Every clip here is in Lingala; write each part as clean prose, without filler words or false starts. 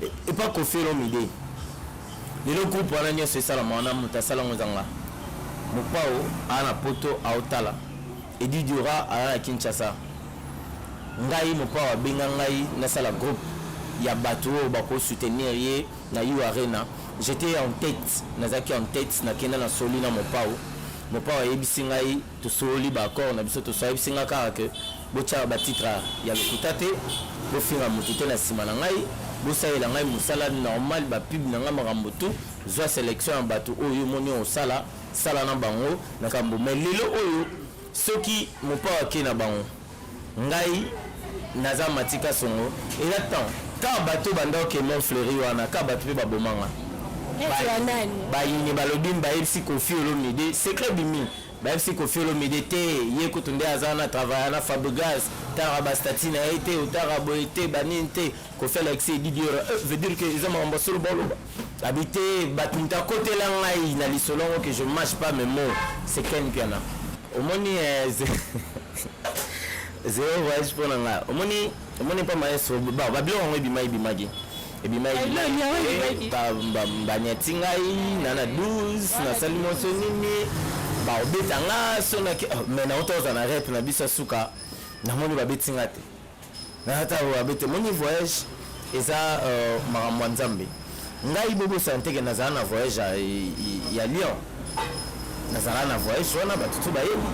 et pas Kofi Olomide le groupe wana nyonso esalama wana moto asalango ezanga mopao ana poto aotala Edi Diora à Kinshasa ngai mopao abenga ngai nasala groupe ya bato bako soutenir ye na yu arena j'étais en tête nazaki en tête na kenda na soli na mopao yebisi ngai to soli ba accord na biso to so yebisi nga kaka ke bocha ba titre ya lokuta te bo finga mutu te na sima na ngai bo saela ngai musala normal ba pub na nga makambo tu zo sélection ya bato oyo moni o sala na bango na kambo mais lelo oyo soki mopao akena bango ngai naza matika songo et attends quand bato banda ke mon fleuri wana ka bato pe babomanga ba yini balobim ba epsi Kofi Olomide secret bimi ba epsi Kofi Olomide te ye kutunde azana travailler na Fabregas taraba statina été ou tarabo été baninte Kofi Alexis Didier veut dire que ils ont ambassadeur bolo habité batunta côté la ngai na lisolongo que je mâche pas mes mots c'est Ken Piana au moni zéro voyage pour nga omoni pas maestro ba babilo ngo ebimagi ba nyatingai nana 12 na salimoso nini ba obetanga sona ke mais na otoza na rep na bisa suka na moni ba betinga te na ta ba bete moni voyage eza makambo nzambe ngai bobo sante ke nazana voyage ya Lyon nazala na voyage wana batutu bayebi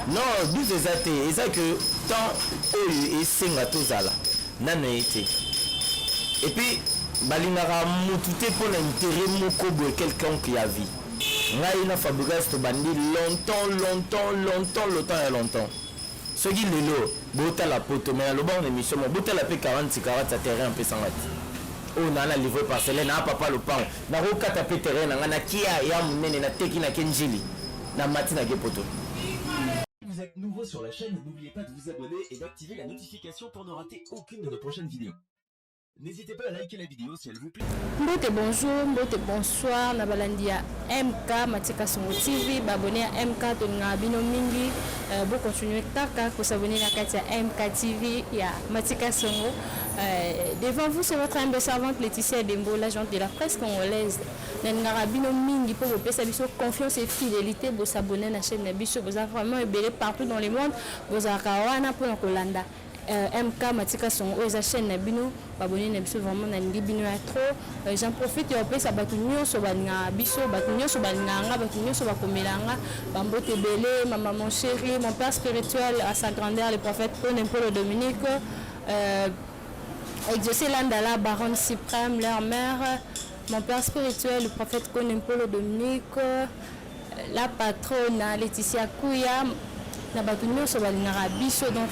non 12 ezate eza que tant oyo esenga tozala nano ete et puis balingaka mutu te mpona intérêt moko boye quelqu'un qui a vie ngai na Fabregas to bandi longtemps soki lelo botala poto mais aloba on émission mo botala pe 40 ya terrain mpe sangati on a la livré parcelle na papa le pain na rokata pe terrain na na kia ya munene na teki na kenjili na matina ke poto. Vous êtes nouveau sur la chaîne, n'oubliez pas de vous abonner et d'activer la notification pour ne rater aucune de nos prochaines vidéos. N'hésitez pas à liker la vidéo si elle vous plaît. Mbote bonjour, mbote bonsoir, na balandi ya MK Matika Songo TV, abonné à MK toninga bino mingi, bo continuer taka ko s'abonner na kati ya MK TV ya Matika Songo. Devant vous c'est votre humble servante Laetitia Dembo, l'agente de la presse congolaise. Na bino mingi pour vous pesa biso confiance et fidélité, bo s'abonner à la chaîne na biso, vous avez vraiment ébélé partout dans le monde, vous avez kawana pour Kolanda. MK Matika Songo eza chaîne na bino abonné na biso vraiment na lingi bino ya trop j'en profite ya pesa batu nyonso balinga biso batu nyonso balinganga batu nyonso bakomelanga bambote belé maman mon chéri mon père spirituel à sa grandeur le prophète Paul Dominique exaucé Landala baronne suprême leur mère mon père spirituel le prophète Paul Dominique la patronne Laetitia Kouya na batu nyonso balingaka biso donc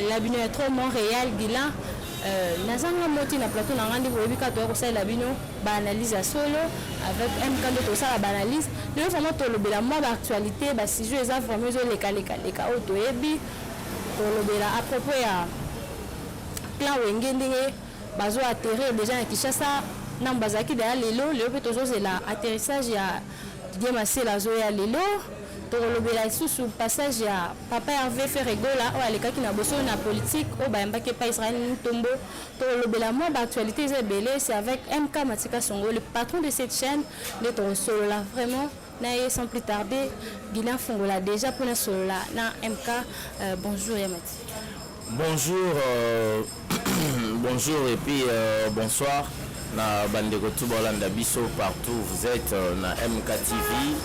na bino ya trop Montréal Guilan nazanga moti na plateau na ngandi boyebi ka to kosalela bino ba analyse ya solo avec MK de tosala ba analyse le vraiment tolobela moi ba actualité ba sujet eza vraiment zo leka o toyebi tolobela à propos ya plan wenge ndenge bazo atterrir déjà na Kinshasa na mbazaki de lelo pe tozo zela atterrissage ya Didier Masela zo ya lelo tolobela sous passage ya papa Hervé Ferregola o alekaki na boso na politique o bayambaki pa Israël Ntombo tolobela moi actualité zebele c'est avec MK Matika Songo le patron de cette chaîne de ton solo là vraiment na sans plus tarder Guilan Fongola déjà pour na solo là na MK bonjour Yamati bonjour bonjour et puis bonsoir na bandeko tout bolanda biso partout vous êtes na MK TV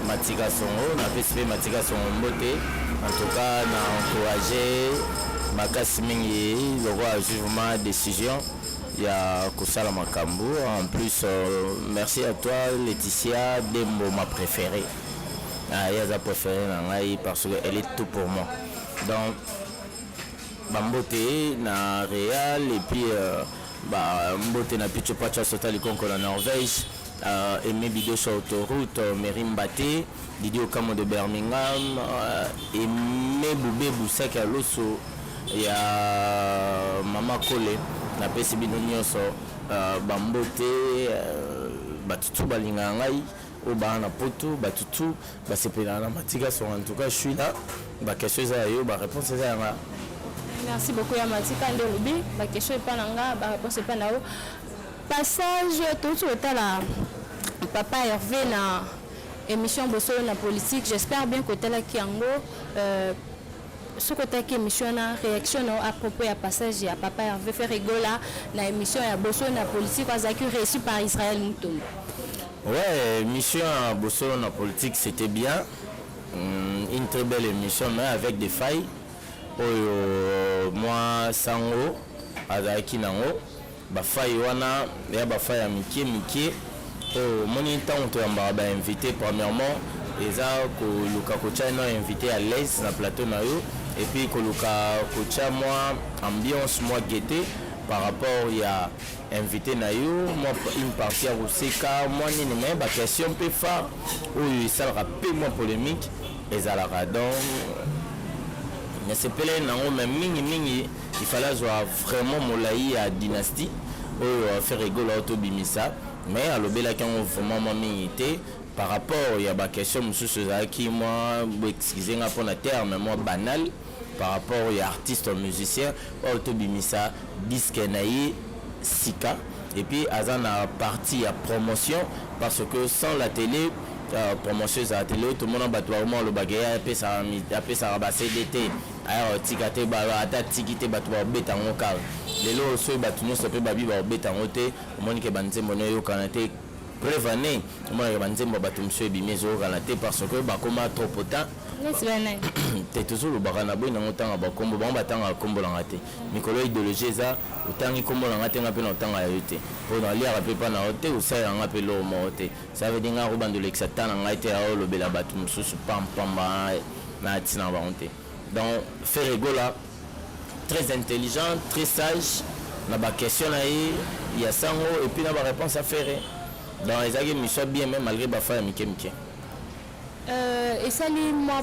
Matika Songo na PSP Matika Songo mbote en tout cas na encourager makasi mingi le roi jugement décision ya kusala makambo en plus merci à toi Laetitia Dembo ma préférée yaza préférée na ngai parce que elle est tout pour moi donc bambote na Real et puis mbote na Picho Pacha Sotali Konko na Norvège Aimé Bido sur autoroute Merim Baté Didier Okamo de Birmingham Aimé Boubé Boussek à Loso ya Mama Kole na pesi bino nyonso bambote batutu balinga ngai o bana poto batutu basepela na Matika Songo en tout cas je suis là ba question ça yo ba réponse ça nga Merci beaucoup Yamati Kandelobi. La question est pas nanga, la réponse est pas nao. Passage tout sur la papa Hervé na émission Bosso na politique. J'espère bien que tu es là Kiango. Ce côté qui émission na réaction à propos à passage à papa Hervé fait rigola na émission à Bosso na politique parce que reçu par Israël Moutombo. Ouais, émission à Bosso na politique c'était bien. Une très belle émission mais avec des failles. Moi sango azaki nango ba faille wana ya ba faille miki moni temps to yamba ba invité premièrement eza ko luka ko chana invité à l'aise na plateau na yo et puis ko luka ko cha moi ambiance moi gaieté par rapport ya invité na yo moi une partie à Ruseka moi ni mais ba question peu phare ou ça rappelle moi polémique ezalaka donc mais c'est pelé nango même mingi il fallait avoir vraiment molai à dynastie ou faire rigoler autobimisa mais à l'obéla quand vraiment mamité par rapport il y a ba question monsieur qui moi excusez moi pour la terme moi banal par rapport aux artistes musiciens autobimisa disque naï sika et puis azana partie à promotion parce que sans la télé promotion à la télé tout le monde a battu le bagage après ça rabassé d'été alors tikate ba ata tikite battu ba beta ngokal lelo so battu no sope babi ba beta ngote monique banzembo no yo kanate prévané monique banzembo battu monsieur bimezo kanate parce que ba koma trop potent t'es toujours le barana boy na ngotanga ba kombo ba batanga kombo la ngate mikolo idéologie za utangi kombo la ngate ngape na tanga ya yote pour na lia rapé pas na hote ou ça ngape lo mote ça veut dire nga bando l'exatana ngate ya lo bela battu mususu pam ba na tina ba honte. Donc, faire rigola, très intelligent, très sage. On a des questions, il y a 100 euros et puis on a des réponses à faire. Dans les aguets, je suis bien, même malgré ma femme, et ça, moi,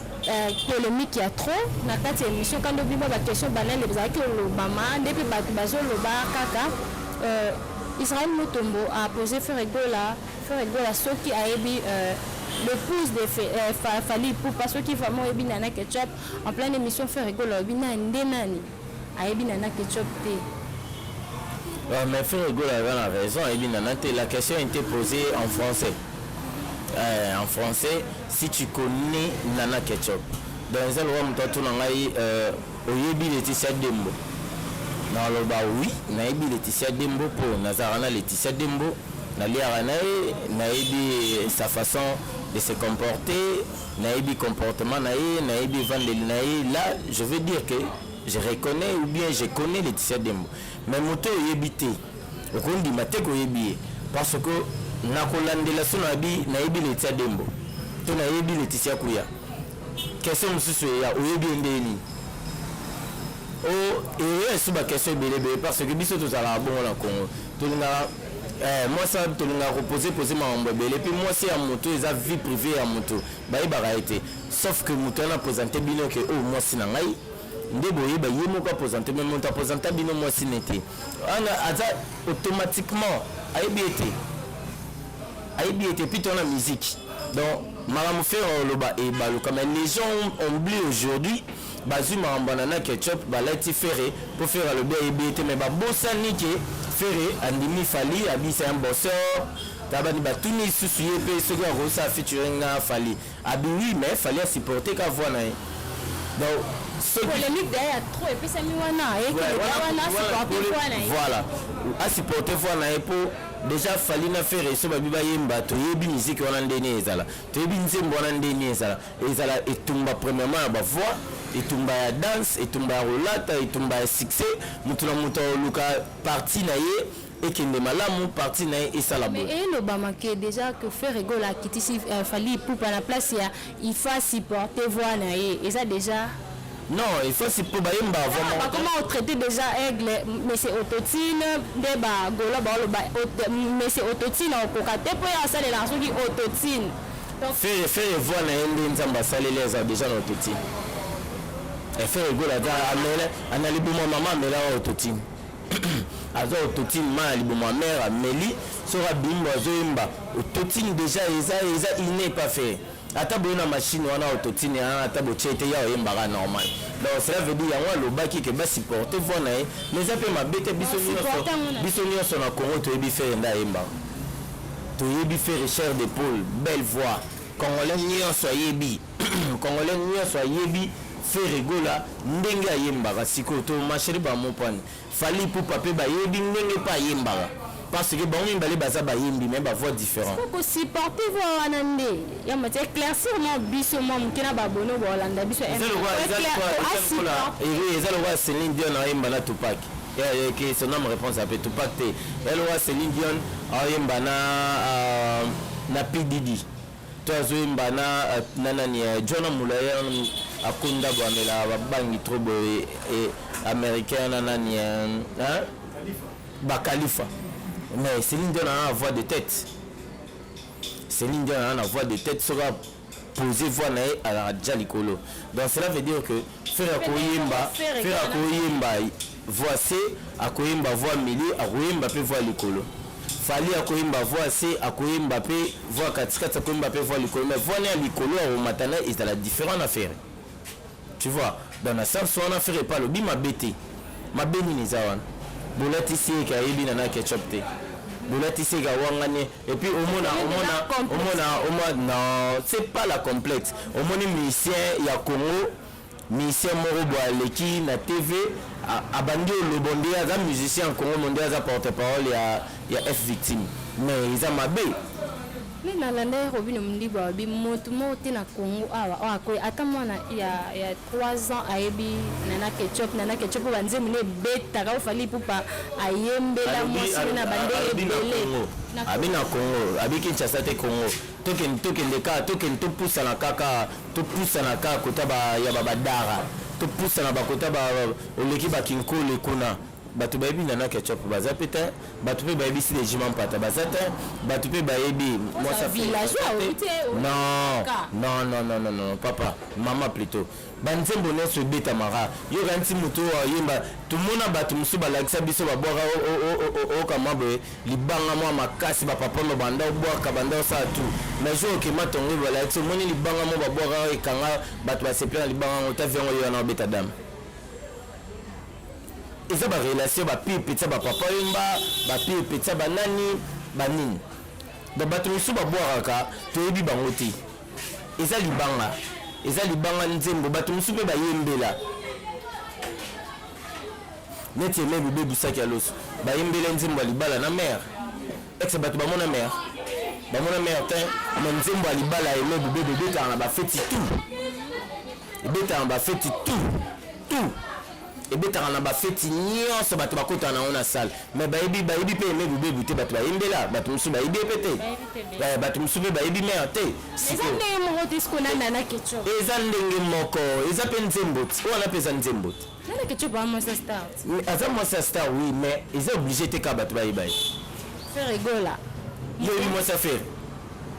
polémique, il y a trop. Dans cette émission, quand on a des questions banales, les aguets, l'Obama, depuis Bazo, l'Oba, Kaka, Israël Moutombo a posé faire rigola, ce qui a émis. Le pouce de Fali pour parce que vraiment ebi nana ketchup en pleine émission fait rigoler ebi na ndenani a ebi nana ketchup té. Mais fait rigoler avait la raison ebi nana té. La question était posée en français. En français, si tu connais nana ketchup dans un endroit où tu n'as oyebi Laetitia Dembo. Dans le bas oui, na ebi Laetitia Dembo pour Nazarana Laetitia Dembo. Na sa façon de se comporter, naïbi comportement naïbi vandeli là je veux dire que je reconnais ou bien je connais Laetitia Dembo mais moto yebité okondi mateko yebi parce que na kolandela sona bi naïbi Laetitia Dembo to naïbi Laetitia Kuya question mususu ya oyebi ndeni oh et suba question belebe parce que biso to zala bon na Congo to nga moi ça tu l'as reposé ma et puis moi c'est à moto ils a vie privée à moto bah il va été sauf que moto on a présenté bino que oh moi c'est nangai ndeboye bah il m'a pas présenté même on t'a présenté bino moi c'est n'était on a automatiquement aïbi était puis on a musique donc maram faire le bas et bah comme les gens ont oublié aujourd'hui bazu marambana ketchup balati ferré pour faire le BIBT mais ba bossa nique ferré andimi fali abisa un bosseur tabani batuni susuye pe ce gars rosa featuring fali abi oui mais fallait supporter ka voix na donc ce polémique derrière trop et puis ça mi wana et voilà a supporter voix na pour déjà fali na ferré so babi ba yemba to yebi musique wana ndeni ezala to yebi nzembo wana ndeni ezala etumba premièrement ba voix etumba ya danse etumba ya rolata etumba ya succès mutu na mutu luka parti na ye ekende malamu parti na ye esala bo mais le bamake déjà que faire rigoler à kitisi fali pour la place il faut supporter voix na ye et ça déjà non il faut si pour bayemba vraiment comment on traiter déjà aigle mais c'est autotine débat golo ba mais c'est autotine au kokate pour ya sala la soki autotine donc faire voix na ye nzamba sala les déjà autotine et faire rigoler à ana libumo maman mais là autotine azo autotine ma libumo mère Amélie sera bimbo azoyemba autotine déjà il n'est pas fait ata boye na machine wana autotune ata botie te ya oyembaka normal donc cela veut dire yango alobaki ke basupporte voix na ye mais eza mpe mabe te biso nyonso na Congo toyebi faire nde ayembaka toyebi faire chair d'épaule belle voix congolais nyonso ayebi congolais nyonso ayebi faire rigola ndenge ayembaka sikoyo to masheri bamopane fali pupa mpe bayebi ndenge mpe ayembaka parce que bango mibale baza bayembi mais bavoix différent faut supporter voix wana nde ya mati éclaircir mo biso mo moke na babono bolanda biso eza lokwa Céline Dion ayemba na Tupac que son nom réponse appelé Tupac te ya lokwa Céline Dion ayemba na P Diddy to azoyemba na nani John Mulaya akunda bamela babangi trop boye américain na nani Khalifa. Mais Céline Dion a une voix de tête. Céline Dion a une voix de tête sera posée voix à la Djalikolo. Donc cela veut dire que faire Koyemba voix C, à Koyemba voix milieu, à Koyemba peut voix Likolo. Fali à Koyemba voix C, à Koyemba peut voix 4 à Koyemba peut voix Likolo. Mais voix Likolo au Matana est la différente affaire. Tu vois, dans la salle soit en affaire et pas le bima bété. Ma béni nizawan. Bolati sika yebi na ketchup te bolati sika wangane et puis au moins non c'est pas la complète au moins musicien ya Congo musicien moro boaleki na TV abandi olobonde aza musicien en Congo mondial aza porte-parole ya F victime mais ils a mabé mais nalanda robino mliba bi motu mote na Congo awa ko ata mwana ya 3 ans ayebi nana ketchup banze mune beta ka fali pupa ayembela mosi na bandele belé abi na Congo abi Kinshasa te Congo token to poussa na kaka kota ba ya babadara to poussa na bakota ba oleki ba kinkole kuna batu bayebi nana ketchup baza peta batu pe bayebi si les jimam pata baza te batu pe bayebi moi ça non papa maman plutôt banzembo ne se beta mara yo ranti moto yemba tumona batu musu balakisa biso babwaka o kama boye libanga mo makasi ba papa no banda obwaka banda sa tout mais jo ke matongo balakisa moni libanga mo babwaka ekanga batu basepela libanga ngota viongo yo na beta dame. Ils ont une relation avec les petits papa yimba, les petits banani, banini. Donc bateau sous ba boiraka, to yebi bangoti. Ils ont libanga nzembo bateau sous ba yembela. Neti me bébé busaki alos. Ba yembela nzembo libala na mer. Ex bateau ba mona mer. Ba mona mer tin, mais nzembo libala et me bébé ta na ba feti tout. Beta ba feti tout. Et bien na ba feti nyonso bato bakota na ona salle mais bayebi pe me bube buté bato bayembela bato musu bayebi pété bato musu be bayebi me ate eza ndenge moko disco na ketchup eza ndenge moko eza pe nzembot ona pesa nzembot na ketchup ba moi ça start aza moi ça start oui mais ils obligé te ka bato bayebi faire rigola yo moi ça fait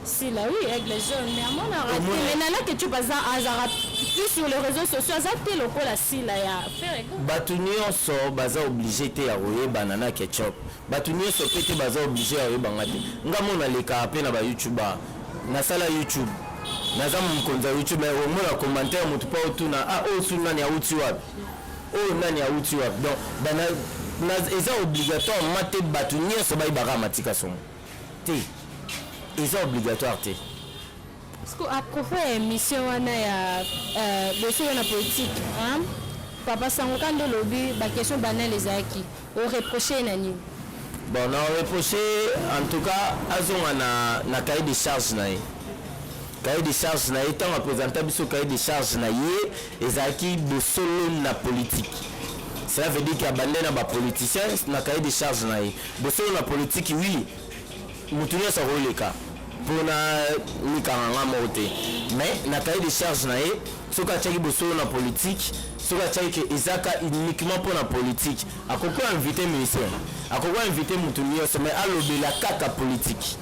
si là oui aigle jaune mais à mon arrêté mais nana ketchup azara plus sur les réseaux sociaux azate lokola si là ya faire bato nyonso baza obligé te ya koyeba nana ketchup bato nyonso pe te baza obligé ya koyebanga te nga mona leka pe na ba youtuber nasala youtube naza mokonzi ya youtube mais omona commentaire motu pa otuna osu nani auti wapi nani auti wapi donc eza obligatoire mate bato nyonso bayebaka matika songo te eza obligatoire te. Parce qu'à propos de l'émission de la politique, Papa Sangokando lobby, la question banale les acquis, au reproché nani. Bon, on a reproché en tout cas à na cahier de charge naïe. Cahier de charge naïe, tant représentable sur cahier de charge naïe, les acquis de solo la politique. Cela veut dire qu'il y a bandé na politicien, na cahier de charge naïe. De solo la politique, oui. Moutounier sa rôle le cas. Pour na mikanga moté mais na cahier de charge na ye soka tchaki bosolo na politique soka tchaki que ezaka uniquement pour la politique akoko inviter ministère akoko inviter mutunio mais alobela kaka politique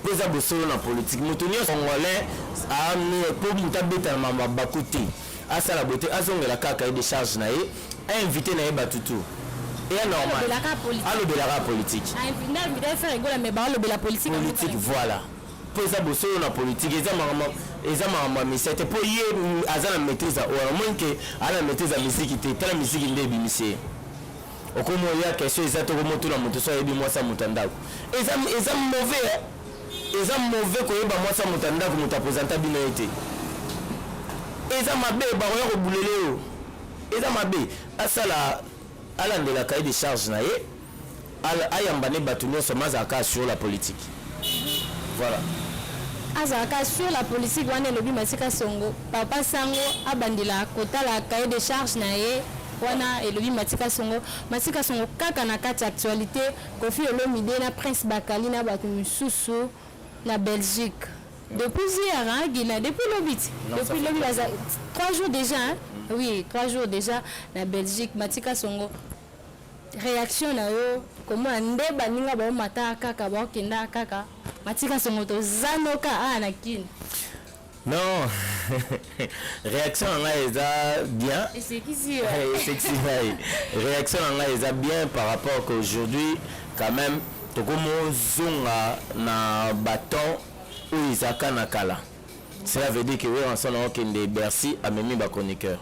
poza bosolo na politique mutunio congolais a pour mutabeta mama bakuti asala boté azongela kaka cahier de charge na ye a inviter na ye batutu. Et normal. Allo de la politique. Faire rigoler mais bah le de la politique. Politique voilà. po eza bosolo na politique eza makambo misete po ye aza na maîtrise oyo moins que ana maîtrise musique te tala musique nde ebimisi okomo ya question eza to komo tuna moto so yebi mwasa mutandako eza mauvais koyeba mwasa mutandako mutapresenta bino ete eza mabe bakoya kobulele oyo eza mabe asala alandela cahier de charge na ye ayambane bato nyonso mazalaka sur la politique voilà azalaka sur la politique wana elobi Masika Songo papa sango abandela kotala cahier de charge na ye wana elobi Masika Songo kaka na kati actualité Koffi Olomide na Prince Bakali na bato misusu na Belgique depuis hier depuis lobby 3 jours déjà hein? Oui 3 jours déjà na Belgique Masika Songo réaction na yo comment nde baninga ba mata kaka ba kenda kaka Masika Songo to zanoka na kin non réaction nga eza bien c'est qui si réaction nga eza bien par rapport qu'aujourd'hui quand même tokomo zonga na bâton où Isaka na kala cela veut dire que oui ensemble okende Bercy amemi ba chroniqueur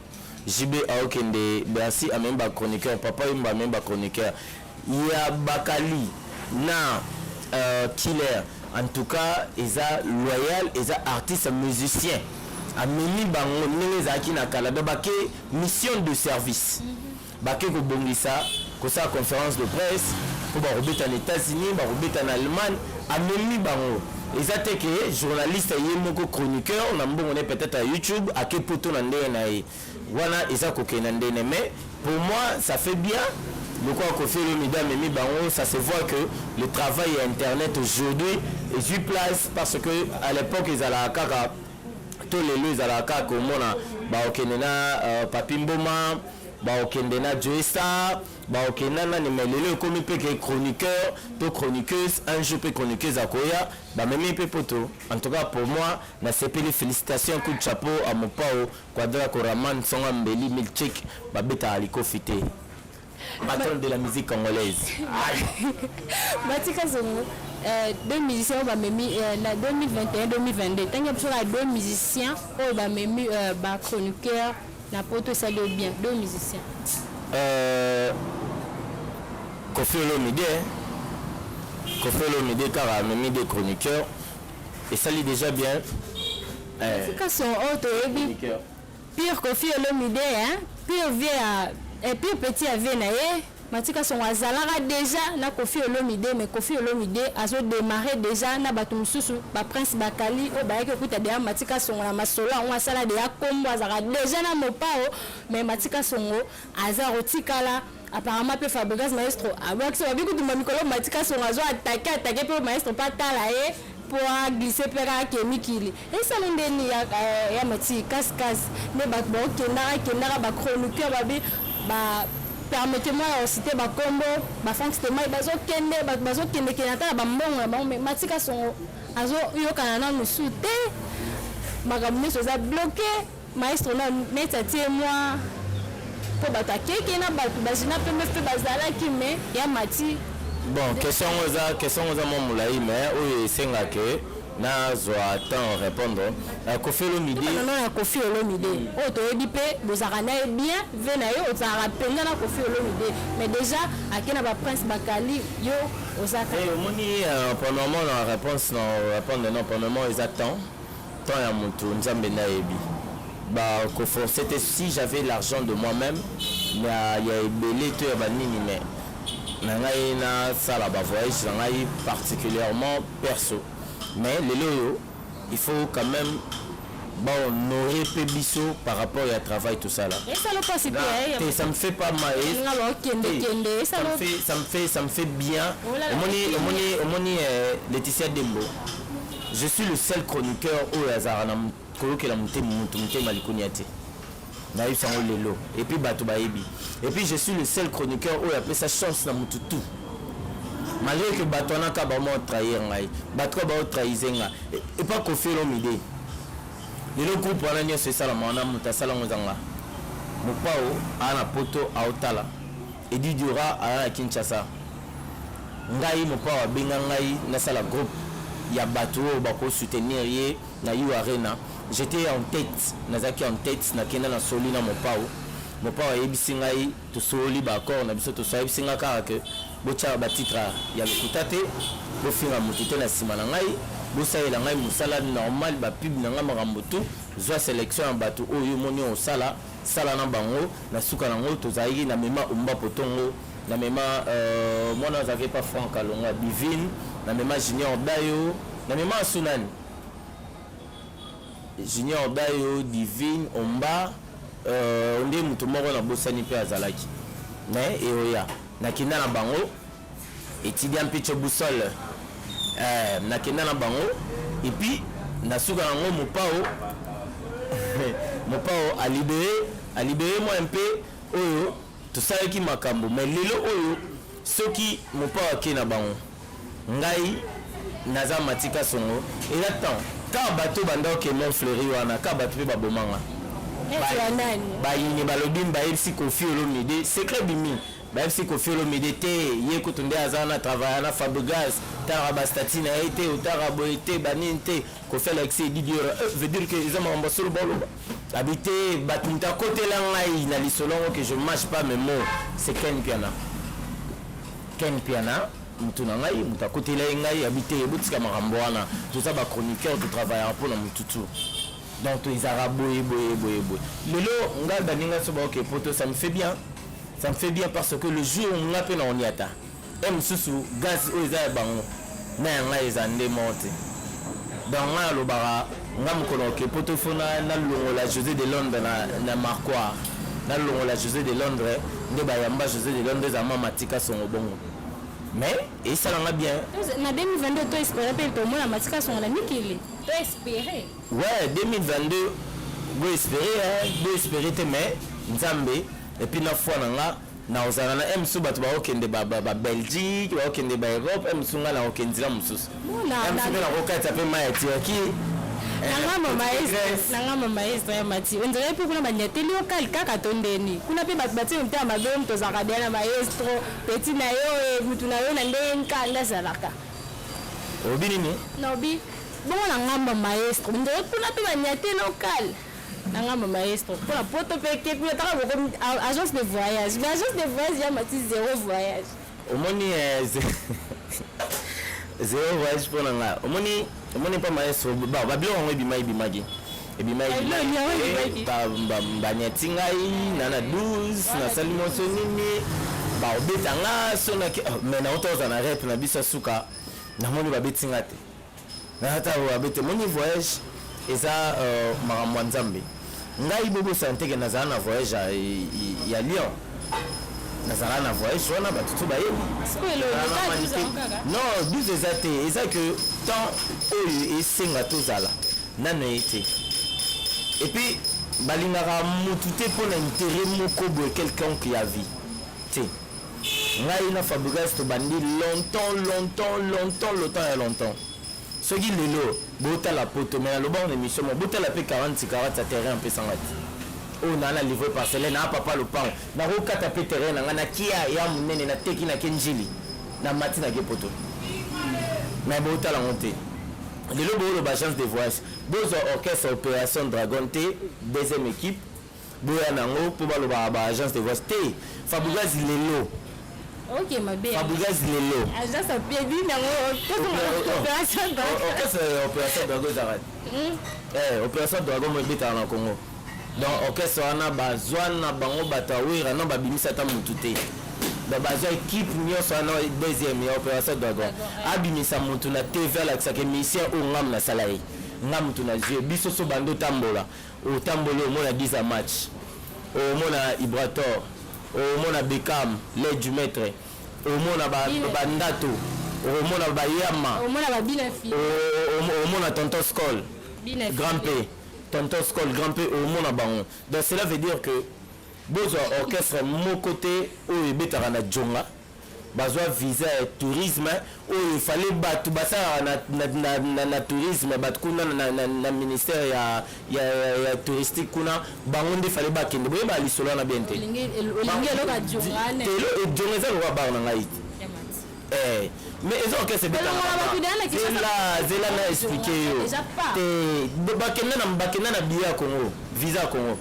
JB okende Bercy amemi ba chroniqueur papa imba amemi ba chroniqueur ya Bakali na Killer en tout cas eza loyal eza artiste musicien amemi bango ndenge ezalaki na kala bake mission de service bake kobongisa kosala conférence de presse po bakobeta na États-Unis bakobeta na Allemagne amemi bango eza te ke journaliste ye moko chroniqueur na mbongo ne peut-être à YouTube ake poto na ndenge na ye wana eza kokende ndene mais pour moi ça fait bien le quoi Koffi Olomide amemi bango ça se voit que le travail internet aujourd'hui est sur place parce que à l'époque ils allaient kaka tous les lieux allaient kaka komona ba okende na Papi Mboma ba okende na Joesta ba okende na mais lelo komi pe que chroniqueur to chroniqueuse un jeu pe chroniqueuse akoya ba memi pe poto en tout cas pour moi na sepeli félicitations coup de chapeau à mon pao Quadra Koraman Songa Mbeli Milchik ba beta aliko fité patron de la musique congolaise. Masika Songo, deux musiciens au Bamemi, 2021-2022. Tant qu'il y a deux musiciens au Bamemi, chroniqueur, la poto ça doit bien. Deux musiciens. Koffi Olomide car a même des chroniqueurs et ça lit déjà bien. Masika Songo, pire Koffi Olomide, hein, pire vieux. Et puis petit avait naé Masika Songo azalaka déjà na Koffi Olomide mais Koffi Olomide azo démarrer déjà na bato mususu ba Prince Bakali o ba ke kuta déjà Masika Songo na masolo on asala déjà kombo azalaka déjà na mopao mais Masika Songo aza rotikala apparemment pe Fabregas maestro avec ça biku du mikolo Masika Songo azo attaquer pe maestro pas tala e pour glisser pera ke mikili et ça ndeni ya mati casse ne ba kenda ba chroniqueur babi ba permettez-moi de citer ba combo ba Frank Stemai bazo kende kenata ba mbongo ba Masika Songo azo yokana na musute magamne so za bloqué maestro na neta tie moi po batake kena ba bazina pembe fe bazala ki me ya mati bon question oza mon moulai mais oyo esenga ke na zo attend répondre Koffi Olomide non Koffi Olomide o to yebi pe bozakana bien vena yo ozara penga na Koffi Olomide mais déjà akena ba Prince Bakali yo ozaka moni pendant mon réponse non répondre non pendant moi ils attendent tant ya mutu nzambe na yebi ba Koffi c'était si j'avais l'argent de moi-même il y a ebele to ya banini mais nangai na sala ba voyage nangai particulièrement perso. Mais les loyaux, il faut quand même honorer Pébisso par rapport à travail tout ça là. Et ça le passe bien. Ça me fait pas mal. Ça me fait bien. Omoni Laetitia Dembo. Je suis le seul chroniqueur au hasard qui a monté Malikoniate. Et puis Batou Baebi. Et puis je suis le seul chroniqueur où il a appelé sa chance dans Mututu. Malgré que Batona ka ba mo trahir ngai batko ba trahir nga et pas Koffi Olomide le groupe wana nyo c'est ça la mona mutasala ngozanga mopao ana poto aotala Edi Dura à Kinshasa ngai mopao benga ngai na sala groupe ya bato bako soutenir ye na yu arena. J'étais en tête, nazaki en tête na kenda na soli na mopao yebisi ngai to soli ba accord na biso to so yebisi nga kaka ke bocha ba titre ya lokuta te bo finga mutite na sima na ngai bo saela ngai musala normal ba pub na nga makambo tu zo sélection ya bato oyo moni o sala na bango na suka nango to zaiki na mema umba potongo na mema moi n'avais pas Franck Alonga Bivine na mema Junior Dayo na mema Sunani Junior Dayo Divine Omba onde mutu moko na bosani pe azalaki mais eoya na kinda na bango étudiant picho boussole na kinda na bango et puis na suka nango mopao a libéré moi un peu oyo to salaki makambo mais lelo oyo soki mopao ake na bango ngai naza matika songo et attends ka bato banda ke mon fleuri wana ka bato pe babomanga bayini balobi bayebisi Koffi Olomide secret bimi bayebisi Koffi Olomide te ye kutunde azana travailler na Fabregas tara bastatine été utara boete baninte Koffi Alexis Didier veut dire que ils ont ambassadeur bolo habité batunta côté la ngai na lisolongo que je mâche pas mes mots c'est Ken Piana mutuna ngai mutakotela ngai habité botika makambo wana tout ça ba chroniqueur de travailler pour na mututu donc ils arabo boy lelo ngai baninga so ba OK poto ça me fait bien parce que le jour on appelle on y ata susu gaz oza bango na ngai ezande monte donc ngai lo bara ngam kono OK poto fona na longo la José de Londres na Marquois na longo la José de Londres nde ba yamba José de Londres za matika son bongo mais et ça l'a bien na 2022 to espérer pe to mona matika son la mikili to espérer ouais 2022 go espérer te mais nzambe et puis na fois na ozana na emsu bato ba okende ba Belgique ba okende ba Europe emsu nga na okende la mususu emsu na kokata pe ma etiaki nanga maestro ya mati on dirait pe kuna banyateli okali kaka tondeni kuna pe bati mta mabem to zakabia na maestro petit na yo mutu na yo na ndenka ndazalaka obi nini nobi bongo na ngamba maestro on dirait kuna pe banyateli okali na ngamba maestro pour la poto pe ke kuna taka boko agence de voyage mais agence de voyage ya mati zéro voyage omoni zéro voyage pour nga omoni pas maestro ba bilo ngo ebimagi banyati ngai nana 12 na salimoso nini ba obeta nga so na mais na otoza na rep na bisa suka na moni babeti ngate na hata babete moni voyage eza makambo nzambe ngai bobo santeke na zana voyage ya Lyon nazala na voyage wana batutu bayebi non biso eza te eza que tant oyo esenga tozala nano ye te et puis balingaka mutu te mpona intérêt moko boye quelconque ya vie te ngai na Fabregas tobandi longtemps soki lelo botala poto mais naloba on émission mo botala pe 40 ya terrain mpesanga te oyo naa na livre parcelle na papa lopango nakokata pe terrain na ngai na kia ya monene na teki na ke njili na mati na ke poto mais botala ngo te lelo booloba agence de voyage bozwa orchestre opération dragon te deuxième équipe boya nango mpo baloba ba agence de voyage te Fabregas lelo OK mabe Fabregas lelo agence opération opération dragon zarat opération dragon mo beta na Congo donc orchestre wana bazwana bango batawira na babimisa ta mutu te bazwa équipe nyonso wana deuxième ya opération dragon abimisa mutu na TV alakisaka mission o ngam na salari ngam mutu na jeu biso so bando tambola otambola omona 10 match omona Ibrator omona Beckham l'aide du maître omona bandato omona bayama omona babina fi omona tonton Skol grand P tonton Skol grand P omona bango donc cela veut dire que bozwa orchestre mon côté oyo ebetaka na jonga bazwa visa ya tourisme oyo fallait batu basala na tourisme batu kuna na ministère ya touristique kuna bango nde fallait bakende boye ba lisolo na bien te olingi eloka jongane telo jonga za loka ba na ngai mais eza orchestre zela na expliqué yo bakenda na billet ya Congo visa ya Congo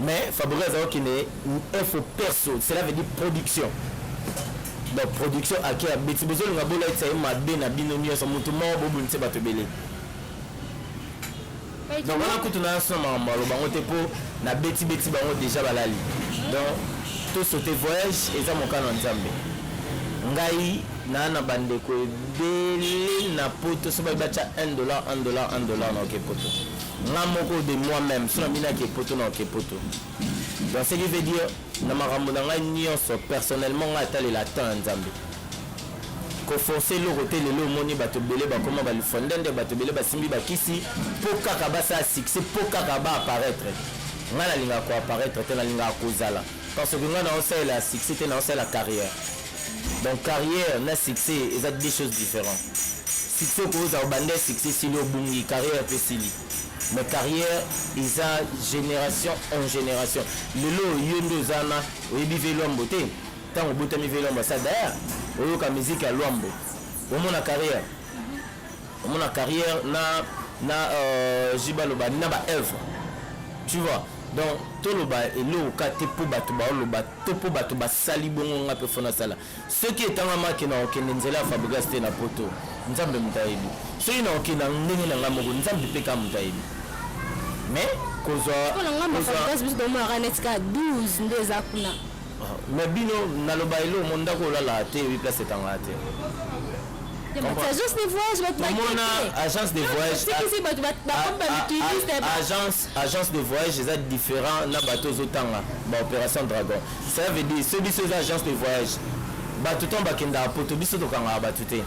mais Fabrice azakokende info perso cela veut dire production donc production ake ya beti bozolinga bolaitisa ye mabe na bino nyonso moto moko bobonise bato ebele donc wana kutu na yaso na makambo alo bango te mpo na beti bango déjà balali donc tosaute voyage eza mokano ya nzambe ngai na bandeko ebele na poto so babatya $1 na okepoto nga moko de moi-même so na binaki epoto na okepoto donc ce qui veut dire na makambo na ngai nyonso personnellement nga atalela temps ya nzambe koforce eloko te lelo omoni bato ebele bakoma balifonde nde bato ebele basimbi bakisi mpo kaka basala succès mpo kaka baapparaître nga nalingaka koapparaître te nalingaka kozala parce que nga naosalela succès te naosalela carrière donc carrière na succès eza deux choses différentes succès okoza obande succès sili obungi carrière mpe sili mais carrière eza génération en génération lelo yo nde oza na oyebi ve lwambo te ntango obotami ve lwambo asa d'ailleurs oyoka musique ya lwambo omona carrière na jibaloba na baœuvre tu vois donc toloba eloka te mpo bato baoloba to mpo bato basali bongo nga mpe fo nasala soki etangamaki na okende nzela ya Fabregas te na poto nzambe moto ayebi soki na okende ndenge na nga moko nzambe mpe ka moto ayebi mais mais bino naloba elo mo ndako olala te 8 place etangaka te agence de voyage agence de voyage eza différent na bato ozotanga baopération dragon ça veut dire so biso eza agence de voyage bato ntango bakendaka poto biso tokangaka bato te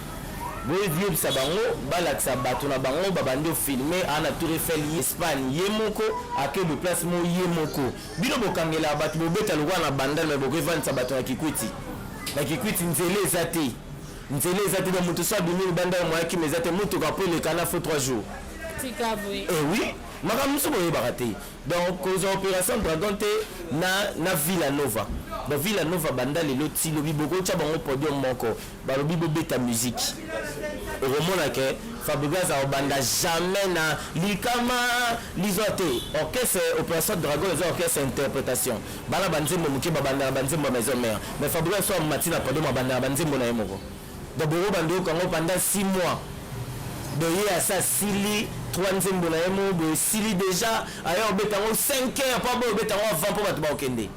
boyebisa bango balakisa bato na bango babandi ofilme ana tour Eiffel Espagne ye moko akebe place mo ye moko bino bokangela bato bobeta lokwa na bandale me bokoevandisa bato na kikwiti nzela eza te na moto so abimi libanda ya moyaki mais eza te motoka po elekana fo 3 jours oui makambo mosusu boyebaka te donc kozwa opération dragon te na Villa Nova donc Villa Nova banda lelo ti lobi bokotya bango podium moko balobi bobeta musique okomona ke Fabregas aobanda jamais na likama lizo te orchestre opération dragon eza orchestre interprétation bana banzembo moke babanda na banzembo ya maison mère mais Fabregas so amati na podium abanda na banzembo na ye moko donc boko bandi okango pendant 6 mois doye asa sili 3 nzembo na ye mo boye sili déjà aya obetango 5 heures pa boye obetango avant mpo bato baokende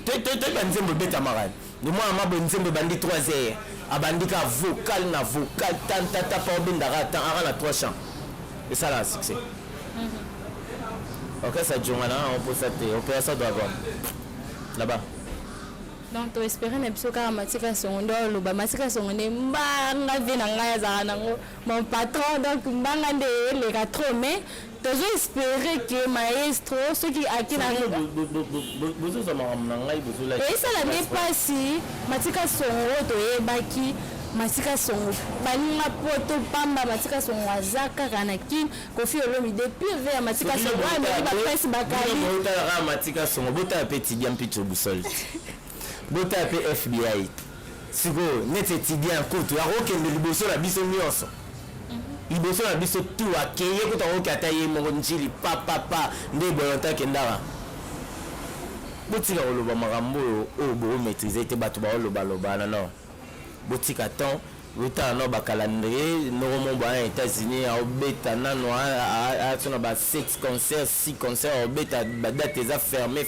toyeba nzembo ebetamaka de mwana maboye nzembo ebandi 3 heures abandika vocal na vocal tantata pa obendaka aka na 3 champs esala succès orchestre ajongana oposa te opération dragon là-bas donc to espérer na biso kaka matika songo oloba matika songo nde mbanga ve na ngai azala nango mon patron donc mbanga nde eleka trop mais tozo espérer que maestro soki aki na bozoza makambo na ngai bozola esala nde pasi matika songo toyebaki matika songo baninga poto pamba matika songo aza kaka na kini Koffi Olomide depuis ve ya matika songo ameki bapresse bakali botalaka matika songo botala mpe Tidiane Picho Busol botala mpe FBI sikoyo neti Tidiane kutu akokende liboso na biso nyonso liboso na biso tu akeye kutu akoki ata ye moko njili papapa nde bolonta akendaka botika koloba makambo oyo bokomaîtrise te bato baolobaloba non botika temps botala no bacalendrier nokomombo ana États-Unis aobeta nano asona ba 6 concert aobeta badate eza fermé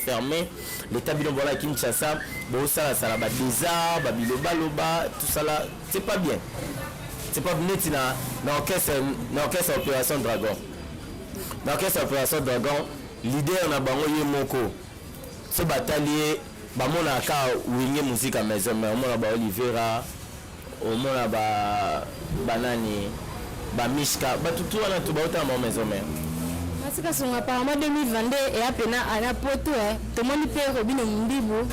l'état bino bona Kinshasa bosalasala badésart babilobaloba tout ça là c'est pas bien c'est pas neti na orchestre opération dragon na orchestre opération dragon leader na bango ye moko so batali bamonaka winge musique à maison mais omona ba Olivera omona banani bamishka batutu wana to baotala ma maison mère matika songo apparemment 2022 eya pena ana poto tomoni mpe Robino Mbibu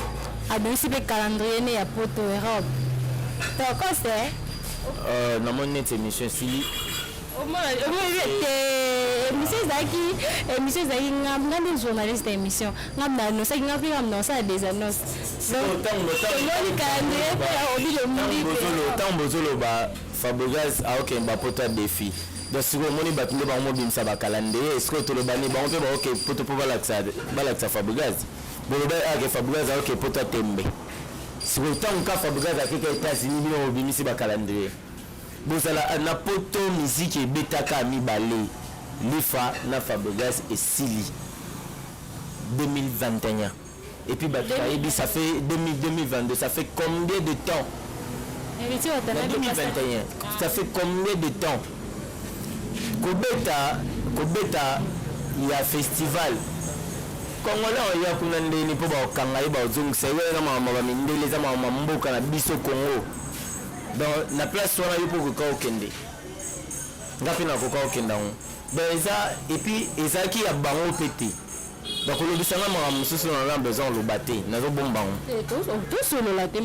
abimisi mpe calendrier ne ya poto Europe tokoste namoni neti émission esili émission ezalaki ngambi journaliste ya émission ngambi na anosaki ngambi ngambi na osala des annonces omoni calendrier mpe ya obile ntango bozoloba Fabregas aokemba poto ya défi donc sikoyo omoni bato nde bango mobimisa bakalendrier sikoyo tolobani bango mpe baoke poto mpo balakisa Fabregas boloba ake Fabregas aoke poto ya tembe sikoyo ntango ka Fabregas akeka États-Unis bino bobimisi bakalendrier bozala na poto miziki ebetaka mibale Lifa na Fabregas esili 2021 et puis ça fait 2022 ça fait combien de temps 2021 ça fait combien de temps kobeta ya festival Congolais oya kuna ndeni po ba okanga ye ba ozongisa ye na mama ba mindele za mama mboka na biso Congo donc na place wana yo po ko okende ngapi na ko okenda on ben ça et puis ezaki ya bango pété donc le bisanga mama mususu na besoin lo baté nazo bomba on tout solo la te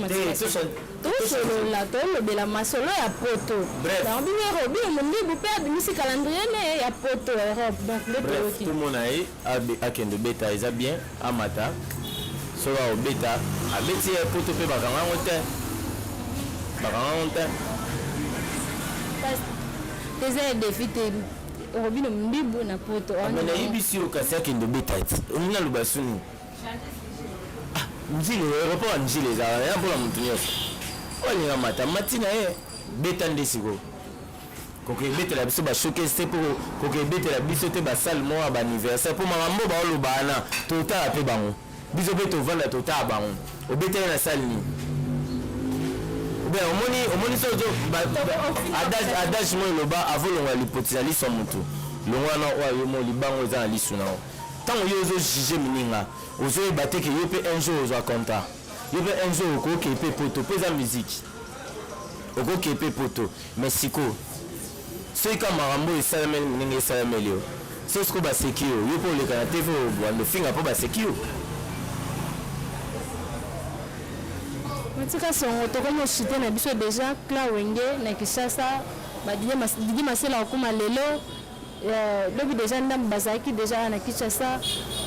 la bela masolo ya poto donc bino robi mundi bu perdre musique calendrier ne ya poto Europe donc le tout le monde aïe akende beta eza bien amata so wa beta abeti ya poto pe bakanga ngote des défis Robino Mbibu na poto on a ibisi okasi akende beta omina lubasuni njile aéroport njile za ya mpola mutu nyonso olinga mata matina ye beta nde siko kokebetela biso bashowcase te mpo kokebetela biso te basale moko ya baanniversaire mpo makambo baolobana totala mpe bango biso mpe tovanda totala bango obeta ye na sale nini omoni sozo adage mo eloba avolonga lipotisa liso motu longo wana oyo yo mo libango eza na lisu na o ntango yo ozojuge mininga ozoyeba te ke yo mpe un jour ozwa konta yo mpe un jour okoki mpe poto mpo eza miziki okoki mpe poto mais siko soki ka makambo esalameli mininga esalameli yo so siko baseki yo yo mpo oleka na tv obwanda ofinga mpo baseki yo matika songo tokomi osute na biso déjà Cla Wenge na Kinshasa Didi Masela okuma lelo lobi déjà ndambo bazalaki déjà na Kinshasa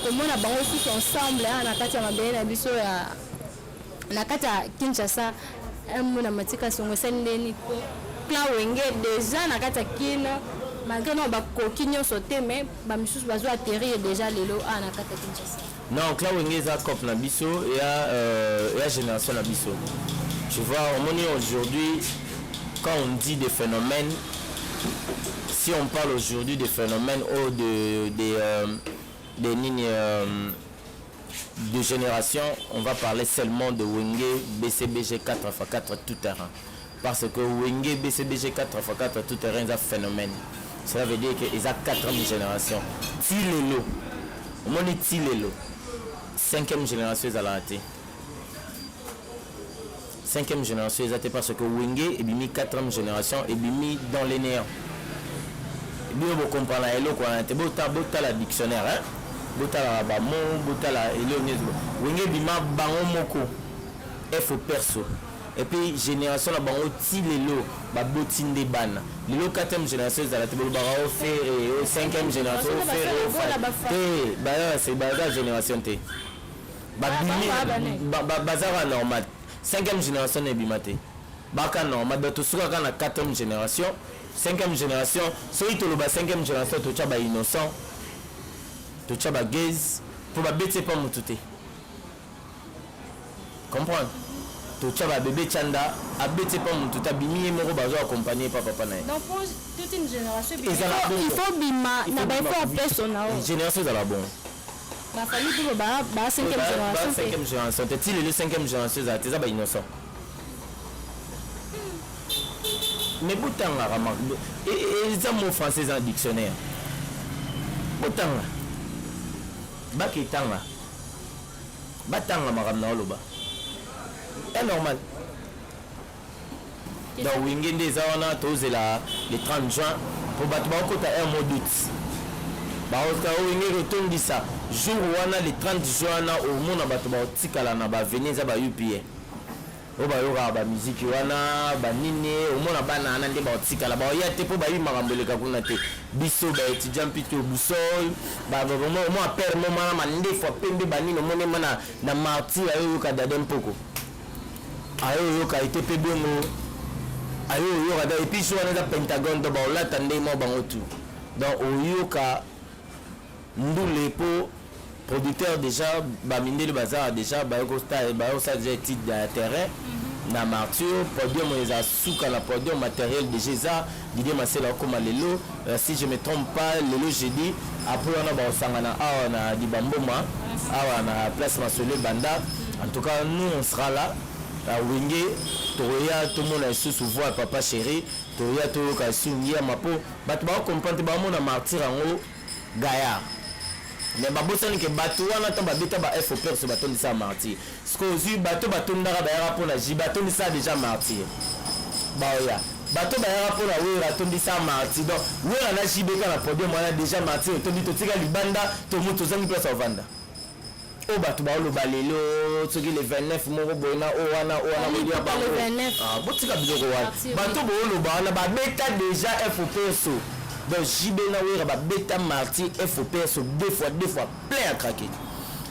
komona bango tous ensemble na kati ya mabele na biso ya na kati ya Kinshasa mona matika songo sendeni Cla Wenge déjà na kati ya kino malgré non bakoki nyonso te mais bamisusu bazwa atterrir déjà lelo na kati ya Kinshasa. Non, Cla Wenge eza cop na biso et génération na biso. Tu vois, aujourd'hui, quand on dit des phénomènes, si on parle aujourd'hui des phénomènes ou de génération, on va parler seulement de Wenge BCBG 4x4 tout terrain. Parce que Wenge BCBG 4x4 tout terrain est un phénomène. Cela veut dire qu'ils ont 4e génération. Tilelo. On dit Tilelo. 5e génération à la télé. 5e génération parce que Wenge est mis 4e génération et mis dans les néants. Et bien vous comprenez la dictionnaire hein. Botala bamo botala Eliones. Wenge bima bango moko. F perso. Et puis génération la bango tilelo ba botinde ban. Le 4e génération à la télé ba fait 5e génération fait c'est la génération T. Bazara normal 5e génération est bimate baka normal bato soka kana 4e génération 5e génération soki toloba 5e génération to tchaba innocent to tchaba gaze pour ba bete pas mututé comprendre to tchaba bébé chanda a bete pas mututa bimi moko bazo accompagner papa na donc pour toute une génération il faut bima na ba faut personnel génération za la bon la famille pour ba 5e génération 5e génération t'es le 5e génération za teza ba innocent mais botanga remarque et ça mot français en dictionnaire botanga bakitanga batanga makamna oloba est normal donc wingende za wana tozela le 30 juin pour battre bakota un mois d'août baoka wingere tondisa jour wana le 30 juin na au mona bato baotikala na ba venir za ba UPA oyo bayokaka bamiziki wana banini omona bana wana nde baotikala baoya te mpo bayi makambo eleka kuna te biso baétudiant mpito busol omona pere momana mandefu apembe banini omonema na martyr ayoyoka dade mpoko ayoyoka ete mpe bongo ayoyoka da epuis so wana eza pentagone to baolata nde mo bango tu donc oyoka ndule mpo producteur déjà bamindeli bazala déjà bayokosala déjà étude ya terrain na martyr podium eza suka na podium matériel déjà eza Didier Masela okoma lelo si je me trompe pas lelo jeudi après wana baosangana awa na Dibamboma awa na place Masole Banda en tout cas nous on sera là wenge toya tomona lisusu voix papa chéri toya toyoka sungia mapo bato bakomprendre bamona martyr yango Gaillard mais babosani ke bato wana ta babeta ba FOPR so batondisa martyr ce que ozui bato batondaka bayaka mpona ji batondisa déjà martyr baoya bato bayaka mpona wera tondisa martyr donc wera na jibeka na podium wana déjà martyr tondi totika libanda tomu tozangi place ovanda o bato baoloba lelo soki le 29 moko boye na o wana molia bango botika biloko wana bato booloba wana babeta déjà FOPR so donc JB na wera ba beta martyr FOPS deux fois plein à craquer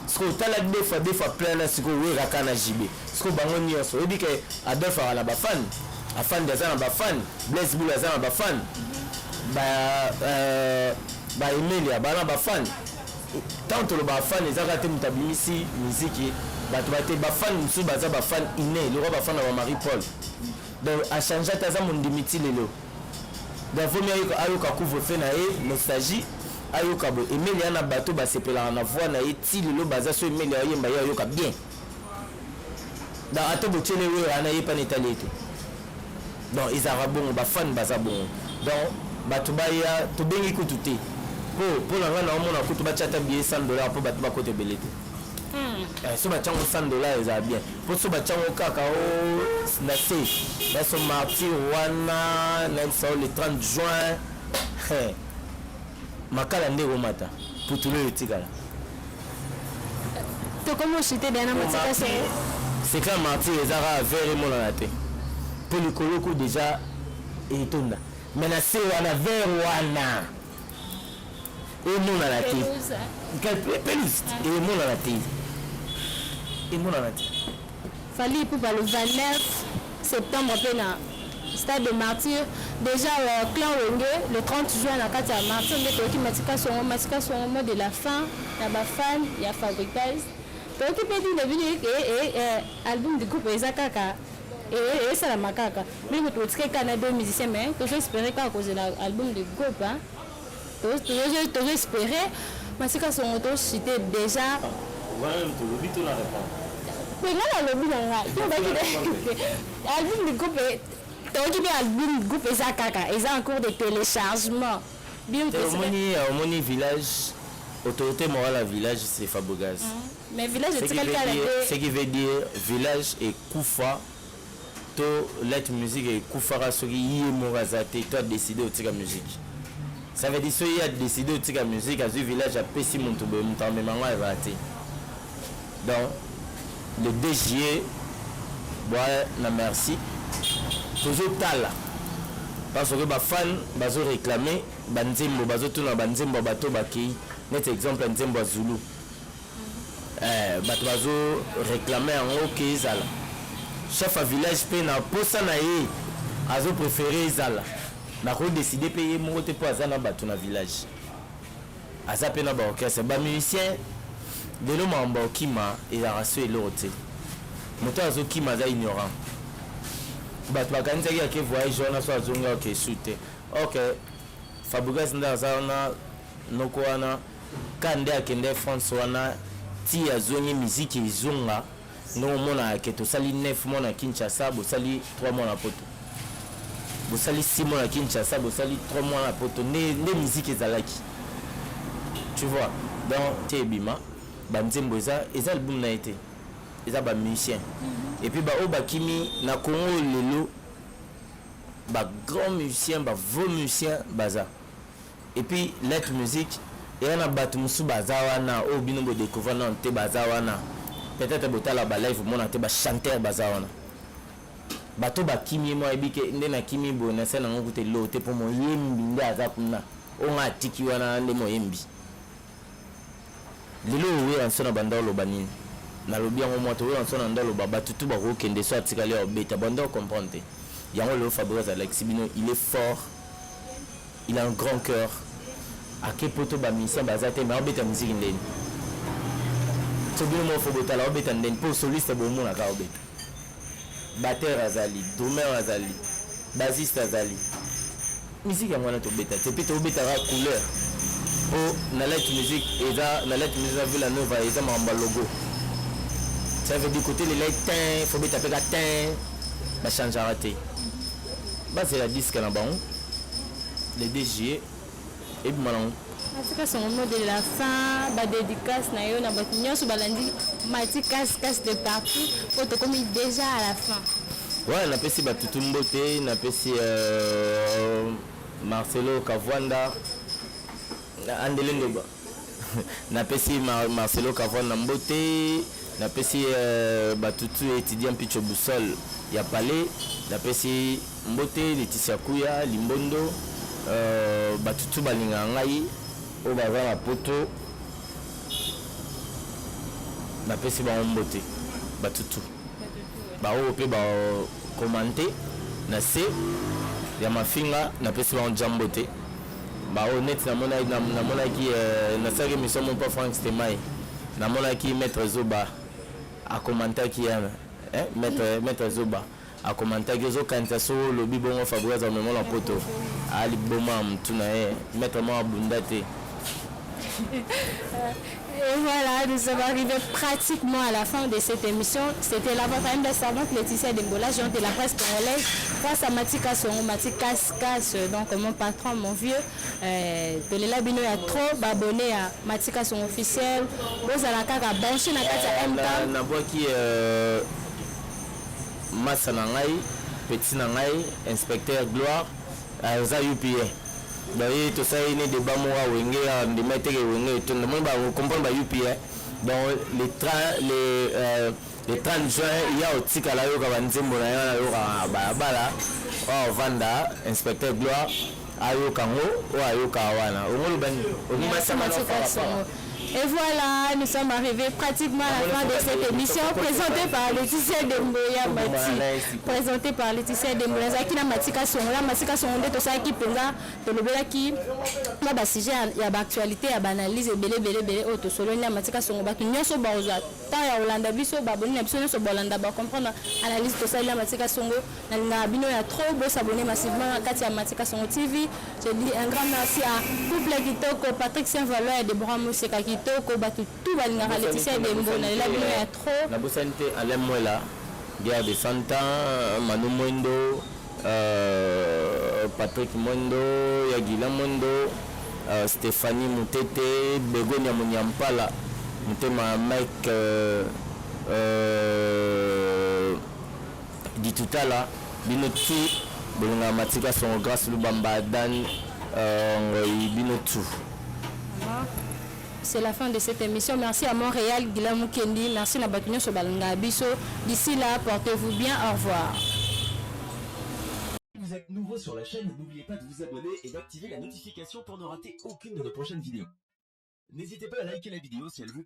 ce que tala deux fois plein na siko wera kana JB ce que bango nyonso ebi ke Adolphe ala ba fan afan des ana ba fan Blaise Boula za ba fan ba Emilia bana ba fan tant le ba fan ezaka te mutabimisi musique bato bate ba fan musu baza ba fan iné le roi ba fan na Marie Paul donc a changer taza mondimiti lelo donc faut mieux ayoka couvre-feu na ye nostalgie ayoka bo Emile yana bato basepelaka na voix na ye ti lelo baza so Emile ayemba ye ayoka bien donc ato botiele we ana ye pana etali ete donc ezalaka bongo bafani baza bongo donc bato baya tobengi kutu te mpo na ngai na omona kutu batiata bie $100 mpo bato bakota ebele te so batiango $100 ezala bien mpo so batiango kaka na se baso martyr wana nayebisago le 30 juin makala nde ekomata putulu oyo etikala tokomi ochite dena matika se c'est clair martyr ezaka vere emonana te mpo likoloko déjà etonda mais na se wana vere wana emonana te pelouse emonana te emonana te fali pupa le 29 septembre mpe na stade de martyr déjà clan wenge le 30 juin na kati ya martyr nde toyoki matika songo mot de la fin na bafan ya fabriquage toyoki mpe ti devini album du groupe eza kaka esalama kaka bilingo totikaki kaka na 2 musiciens mais tozo espérer kaka kozela album du groupe tozo espérer matika songo tochite déjà album du groupe album du groupe eza kaka eza en cours de téléchargement omoni village autorité morale à village c'est Fabogaz mais village ce qui veut dire village et Koufa to let musique et Koufara soki yé moraza te toi décider au tika musique ça veut dire so y a décidé au tika musique à ce village à pesi mon tobe mutambe manga va te donc le 2 juillet na merci toujours tala parce que ba fan bazo réclamer banzembo bazo tuna banzembo bato baki net exemple nzembo Zulu bato bazo réclamer en OK ezala chef à village pe na posa na ye azo préférer ezala na ko décider payer mon côté pour azana bato na village aza pe na ba orchestre ba musicien de l'homme en Bakima et la race et l'autre. Moto azo kima za ignorant. Bato bakanisa ki ake voyage wana so azonga ok shoote. Ok. Fabregas nda zana noko wana kande akende France wana ti azongi musique izonga no mona ke to sali 9 mois na Kinshasa bo sali 3 mois na Poto. Bo sali 6 mois na Kinshasa bo sali 3 mois na Poto ne musique ezalaki. Tu vois. Donc Tebima banzembo eza album na été eza ba musicien et puis ba obakimi na Congo lelo ba grand musicien ba vos musiciens baza et puis let musique et na batu musu baza wana o bino bo découvrir na te baza wana peut-être botala ba live mona te ba chanteur baza wana bato bakimi mo ebike nde na kimi bo na sena ngo kute lote po mo yembi nde aza kuna onga atiki wana nde mo yembi lelo we ansona bandolo banini na lobi yango moto we ansona ndolo baba tutu ba ko kende so atikali obeta bando comprendre yango le Fabrice Alex Bino il est fort, il a un grand cœur à quel poto ba mission bazate mais obeta musique ndeni to bien mo fo bota la obeta ndeni pour soliste bo mo na ka obeta batteur azali drummer azali bassiste azali musique yango na to beta c'est plutôt obeta la couleur oh na light music eza na light music Villa Nova eza mamba logo ça veut dire côté les light faut beta pega tin ba changer raté bah c'est la disque là bas les DG et puis maintenant parce que son mot de la fin ba dédicace na yo na batinyo so balandi mati casse de partout faut comme déjà à la fin ouais na pesi batutu mbote na pesi Marcelo Kavwanda andele ndoba na pesi Marcelo Kavwanda mbote na pesi batutu étudiant Picho Boussol ya palais na pesi mbote Laetitia Kuya Limbondo batutu balinga ngai o baza na poto na pesi ba mbote batutu ba o pe ba commenter na se ya mafinga na pesi ba njambote ba o net na mona ki na saki mission mon pas Frank Stemai na mona ki maître Zoba a commenter ki yana maître Zoba a commenter que zo kanta so lobi bongo Fabrice au moment la poto ali boma mtuna maître mo abundate. Et voilà, nous sommes arrivés pratiquement à la fin de cette émission. C'était la voix de servante Laetitia Dembola, géante de la presse congolaise, face à Matika Songo, Matika Casse, donc mon patron, mon vieux. De l'élabino, il y a trop d'abonnés à Matika Songo officiel. Vous allez à brancher na kata MK. Na bois qui Massa Nangai, Petit Nangai, inspecteur Gloire, Aza UPA. D'ailleurs tout ça il est des bamoura wenge de mettre wenge tout le monde va comprendre ba UPA donc les 30 juin il y a au tikala yo ka banzembo na yo ka bala o vanda inspecteur Gloire ayo kango o ayo kawana o ngolo bani o ngima sama et voilà, nous sommes arrivés pratiquement à la fin de cette émission présentée par Laetitia Demboya Mati. Présentée par Laetitia Demboya Zakina Matika Songola, Matika Songonde, tout ça qui pensa, de l'obéla qui va bas sujet, il y a actualité, il y a analyse, belé, auto solo, il y a Matika Songoba, qui n'y a pas de tant il y a Hollanda, biso, baboni, absolument sur Hollanda, comprendre analyse, tout ça, il y a Matika Songo, il y a trop beau s'abonner massivement à Katia Matika Songo TV. Je dis un grand merci à Couple Kitoko, Patrick Saint-Valois et Deborah Mousseka Kitoko, Batu, tout va nous Laetitia Dembola, il y a trop. La Bossanité, Alain Moela, Guerre de Santa, Manu Mondo, Patrick Mondo, Yagila Mondo, Stéphanie Moutete, Begonia Munyampala, Moutema Mike Ditutala, Binotu, Bolonga Matika son grâce Lubamba Dan, Binotu. C'est la fin de cette émission. Merci à Montréal, Guillaume Kendi. Merci à Batunyo Sobalinga Abisso. D'ici là, portez-vous bien. Au revoir. Si vous êtes nouveau sur la chaîne, n'oubliez pas de vous abonner et d'activer la notification pour ne rater aucune de nos prochaines vidéos. N'hésitez pas à liker la vidéo si elle vous plaît.